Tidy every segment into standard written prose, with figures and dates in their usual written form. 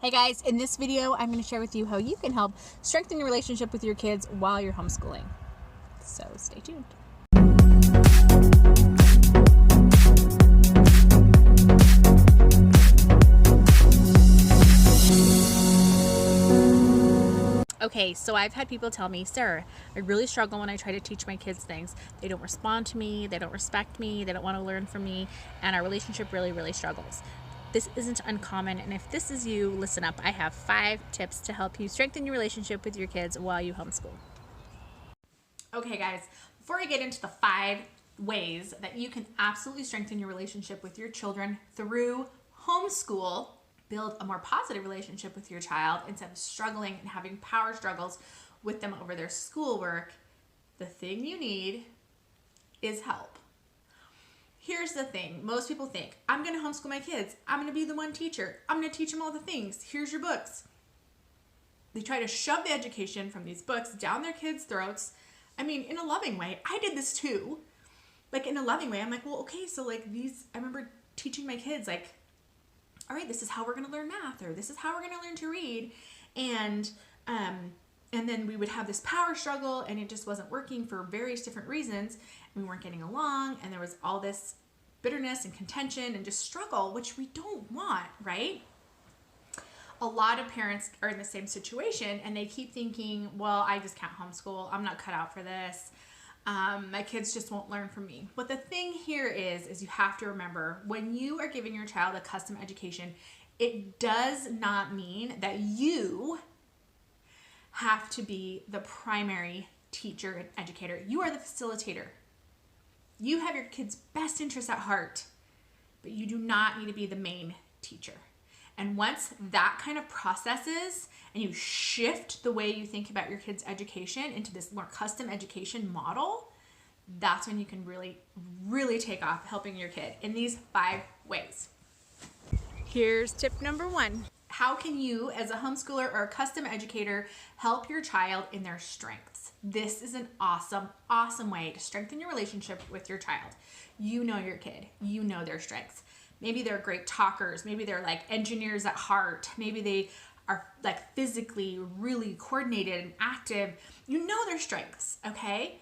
Hey guys, in this video, I'm going to share with you how you can help strengthen your relationship with your kids while you're homeschooling. So stay tuned. Okay, so I've had people tell me, Sarah, I really struggle when I try to teach my kids things. They don't respond to me, they don't respect me, they don't want to learn from me, and our relationship really struggles. This isn't uncommon, and if this is you, listen up. I have 5 tips to help you strengthen your relationship with your kids while you homeschool. Okay guys, before I get into the 5 ways that you can absolutely strengthen your relationship with your children through homeschool, build a more positive relationship with your child instead of struggling and having power struggles with them over their schoolwork, the thing you need is help. Here's the thing. Most people think, I'm going to homeschool my kids. I'm going to be the one teacher. I'm going to teach them all the things. Here's your books. They try to shove the education from these books down their kids' throats. I mean, in a loving way. I did this too. Like in a loving way. I'm like, well, okay, so like I remember teaching my kids like, all right, this is how we're going to learn math, or this is how we're going to learn to read. And then we would have this power struggle, and it just wasn't working for various different reasons. We weren't getting along, and there was all this bitterness and contention and just struggle, which we don't want, right? A lot of parents are in the same situation, and they keep thinking, well, I just can't homeschool. I'm not cut out for this. My kids just won't learn from me. But the thing here is you have to remember, when you are giving your child a custom education, it does not mean that you have to be the primary teacher and educator. You are the facilitator. You have your kids' best interests at heart, but you do not need to be the main teacher. And once that kind of processes and you shift the way you think about your kids' education into this more custom education model, that's when you can really take off helping your kid in these 5 ways. Here's tip number 1. How can you, as a homeschooler or a custom educator, help your child in their strengths? This is an awesome way to strengthen your relationship with your child. You know your kid. You know their strengths. Maybe they're great talkers. Maybe they're like engineers at heart. Maybe they are like physically really coordinated and active. You know their strengths, okay?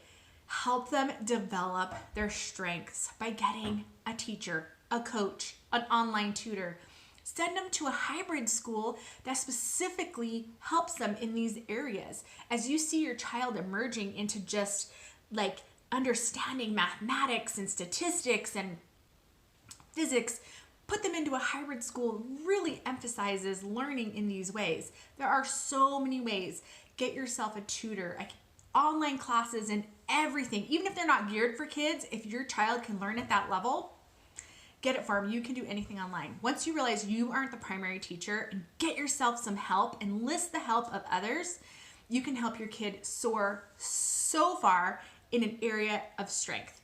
Help them develop their strengths by getting a teacher, a coach, an online tutor. Send them to a hybrid school that specifically helps them in these areas. As you see your child emerging into just like understanding mathematics and statistics and physics, put them into a hybrid school. Really emphasizes learning in these ways. There are so many ways. Get yourself a tutor, online classes and everything. Even if they're not geared for kids, if your child can learn at that level, get it for them. You can do anything online. Once you realize you aren't the primary teacher, and get yourself some help, enlist the help of others, you can help your kid soar so far in an area of strength.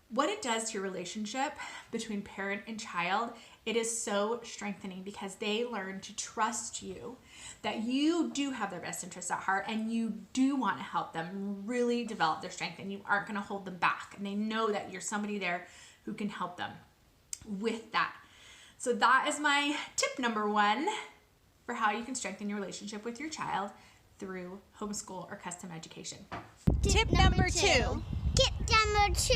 What it does to your relationship between parent and child, it is so strengthening because they learn to trust you, that you do have their best interests at heart, and you do want to help them really develop their strength, and you aren't going to hold them back. And they know that you're somebody there who can help them with that. So that is my tip number 1 for how you can strengthen your relationship with your child through homeschool or custom education. Tip number 2. Tip number 2.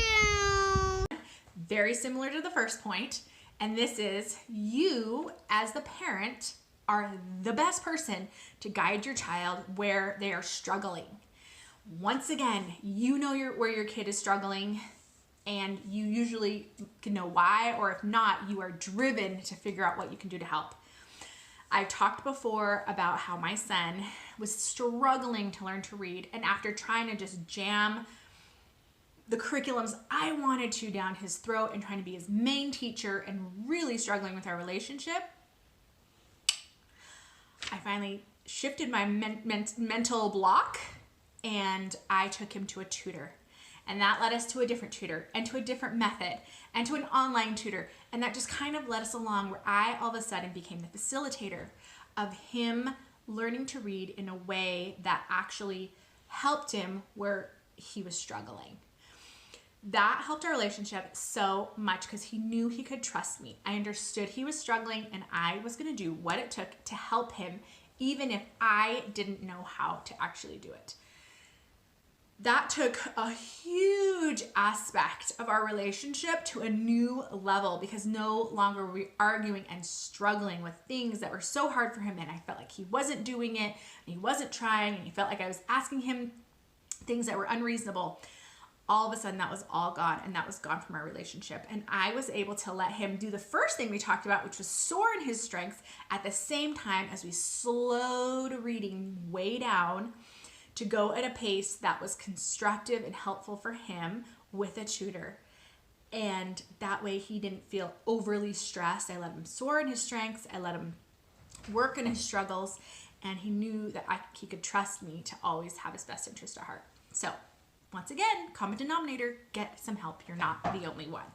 Very similar to the first point, and this is you as the parent are the best person to guide your child where they are struggling. Once again, you know where your kid is struggling, and you usually can know why, or if not, you are driven to figure out what you can do to help. I talked before about how my son was struggling to learn to read, and after trying to just jam the curriculums I wanted to down his throat and trying to be his main teacher and really struggling with our relationship, I finally shifted my mental block, and I took him to a tutor. And that led us to a different tutor, and to a different method, and to an online tutor. And that just kind of led us along where I all of a sudden became the facilitator of him learning to read in a way that actually helped him where he was struggling. That helped our relationship so much because he knew he could trust me. I understood he was struggling and I was going to do what it took to help him, even if I didn't know how to actually do it. That took a huge aspect of our relationship to a new level because no longer were we arguing and struggling with things that were so hard for him, and I felt like he wasn't doing it and he wasn't trying, and he felt like I was asking him things that were unreasonable. All of a sudden that was all gone, and that was gone from our relationship. And I was able to let him do the first thing we talked about, which was soar in his strengths, at the same time as we slowed reading way down to go at a pace that was constructive and helpful for him with a tutor. And that way he didn't feel overly stressed. I let him soar in his strengths. I let him work in his struggles. And he knew that he could trust me to always have his best interest at heart. So once again, common denominator, get some help. You're not the only one.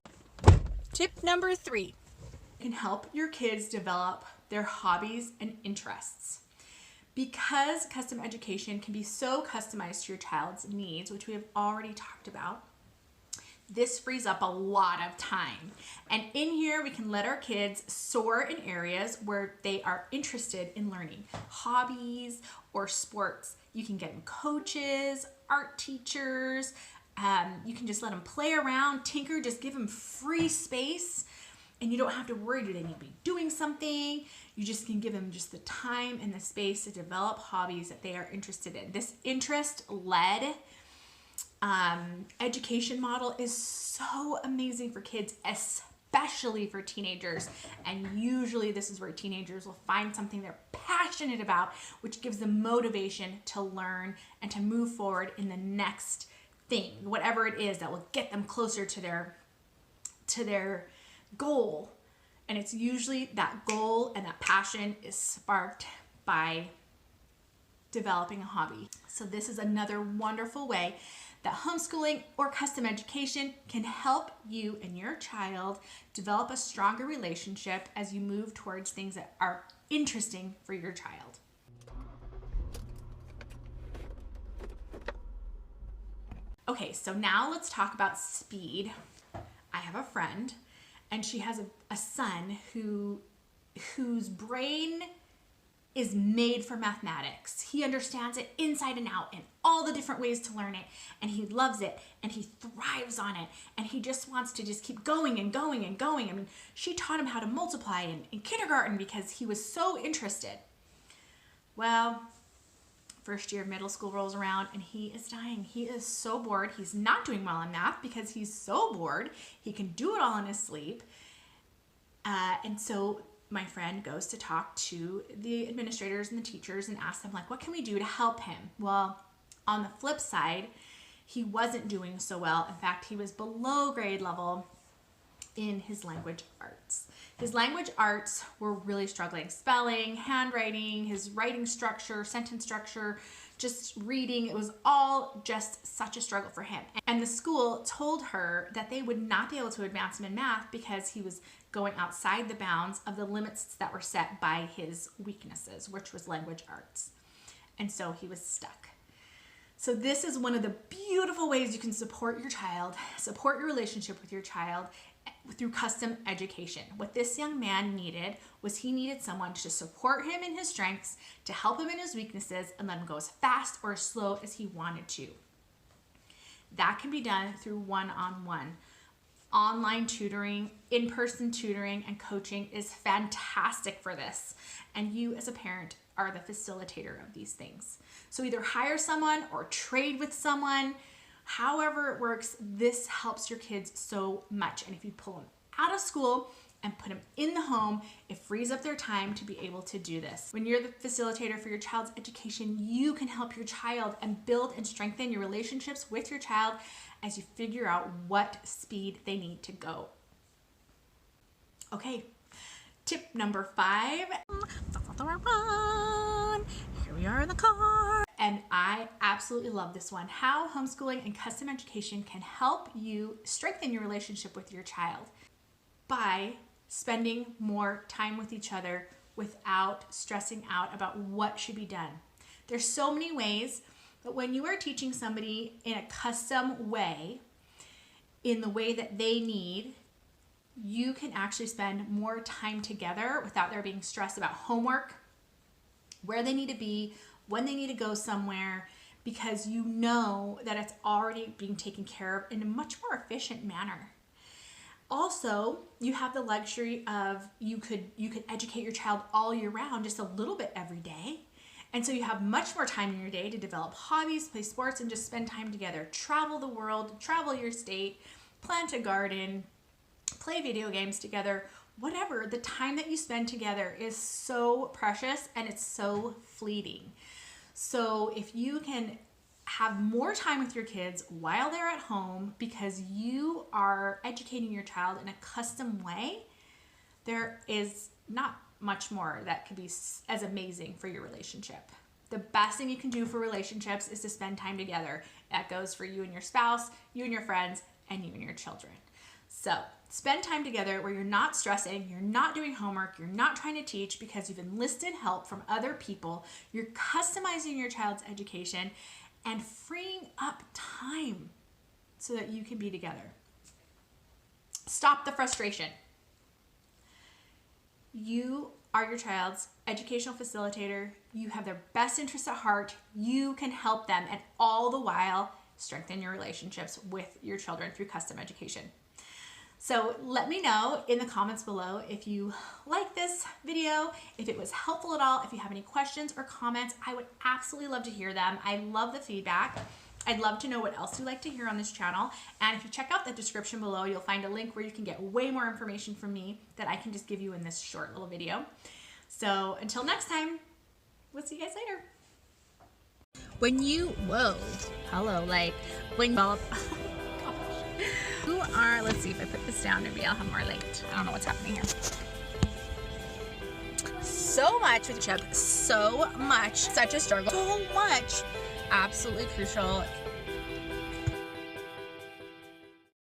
Tip number 3. You can help your kids develop their hobbies and interests. Because custom education can be so customized to your child's needs, which we have already talked about, this frees up a lot of time. And in here, we can let our kids soar in areas where they are interested in learning. Hobbies or sports. You can get them coaches, art teachers. You can just let them play around, tinker, just give them free space. And you don't have to worry, do they need to be doing something? You just can give them just the time and the space to develop hobbies that they are interested in. This interest-led education model is so amazing for kids, especially for teenagers. And usually this is where teenagers will find something they're passionate about, which gives them motivation to learn and to move forward in the next thing, whatever it is that will get them closer to their goal. And it's usually that goal and that passion is sparked by developing a hobby. So this is another wonderful way that homeschooling or custom education can help you and your child develop a stronger relationship as you move towards things that are interesting for your child. Okay, so now let's talk about speed. I have a friend, and she has a son whose brain is made for mathematics. He understands it inside and out and all the different ways to learn it, and he loves it, and he thrives on it, and he just wants to just keep going and going and going. I mean, she taught him how to multiply in kindergarten because he was so interested. Well, first year of middle school rolls around and he is dying. He is so bored. He's not doing well in math because he's so bored. He can do it all in his sleep. And so my friend goes to talk to the administrators and the teachers and ask them, like, what can we do to help him? Well, on the flip side, he wasn't doing so well. In fact, he was below grade level in his language arts. His language arts were really struggling. Spelling, handwriting, his writing structure, sentence structure, just reading. It was all just such a struggle for him. And the school told her that they would not be able to advance him in math because he was going outside the bounds of the limits that were set by his weaknesses, which was language arts. And so he was stuck. So this is one of the beautiful ways you can support your child, support your relationship with your child through custom education. What this young man needed was he needed someone to support him in his strengths, to help him in his weaknesses, and let him go as fast or as slow as he wanted to. That can be done through one-on-one. Online tutoring, in-person tutoring, and coaching is fantastic for this. And you as a parent are the facilitator of these things. So either hire someone or trade with someone. However it works, this helps your kids so much. And if you pull them out of school and put them in the home, it frees up their time to be able to do this. When you're the facilitator for your child's education, you can help your child and build and strengthen your relationships with your child as you figure out what speed they need to go. Okay, tip number 5. Here we are in the car. And I absolutely love this one. How homeschooling and custom education can help you strengthen your relationship with your child by spending more time with each other without stressing out about what should be done. There's so many ways, but when you are teaching somebody in a custom way, in the way that they need, you can actually spend more time together without there being stress about homework, where they need to be, when they need to go somewhere, because you know that it's already being taken care of in a much more efficient manner. Also, you have the luxury of you could educate your child all year round, just a little bit every day. And so you have much more time in your day to develop hobbies, play sports, and just spend time together. Travel the world, travel your state, plant a garden, play video games together, whatever. The time that you spend together is so precious and it's so fleeting. So if you can have more time with your kids while they're at home because you are educating your child in a custom way, there is not much more that could be as amazing for your relationship. The best thing you can do for relationships is to spend time together. That goes for you and your spouse, you and your friends, and you and your children. So spend time together where you're not stressing, you're not doing homework, you're not trying to teach because you've enlisted help from other people, you're customizing your child's education and freeing up time so that you can be together. Stop the frustration. You are your child's educational facilitator. You have their best interests at heart. You can help them, and all the while strengthen your relationships with your children through custom education. So let me know in the comments below if you like this video, if it was helpful at all, if you have any questions or comments. I would absolutely love to hear them. I love the feedback. I'd love to know what else you'd like to hear on this channel. And if you check out the description below, you'll find a link where you can get way more information from me that I can just give you in this short little video. So until next time, we'll see you guys later. When you, You are, let's see if I put this down, maybe I'll have more light. I don't know what's happening here. so much with Chubb, so much, such a struggle, so much, absolutely crucial